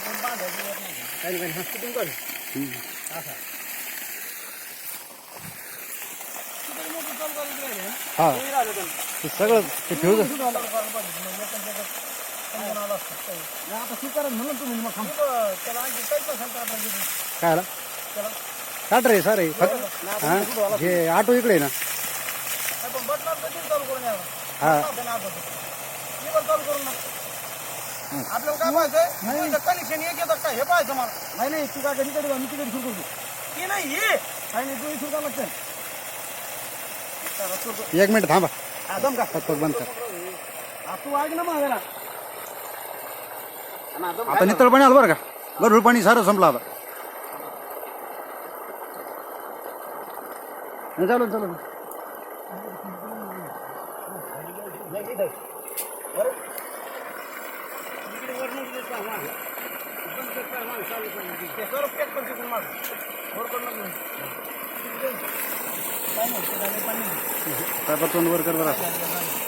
काही नाही हॉस्पिटल कर हा ते सगळं ते फ्यूज आता स्वीकार म्हणून तुम्ही मग त्याला आणखी काय आला काट रे सर हा हे ऑटो इकडे आहे ना हा चालू करून आपल्याला काय पाहायचंय कनेक्शन एक येतात काय हे पाहायचं मला नाही तू काय तिकडे मी तिकडे सुरू करतो ते नाही हे काही नाही तू सुरू लागतं 1 मिनिट थांबा दम का पटपट बंद कर तू ऐक ना माझ्याला आता नितळ पाणी आलं बरं का गढूळ पाणी सारं संपलं आता चालू चालू काय पटकन वर कर बरं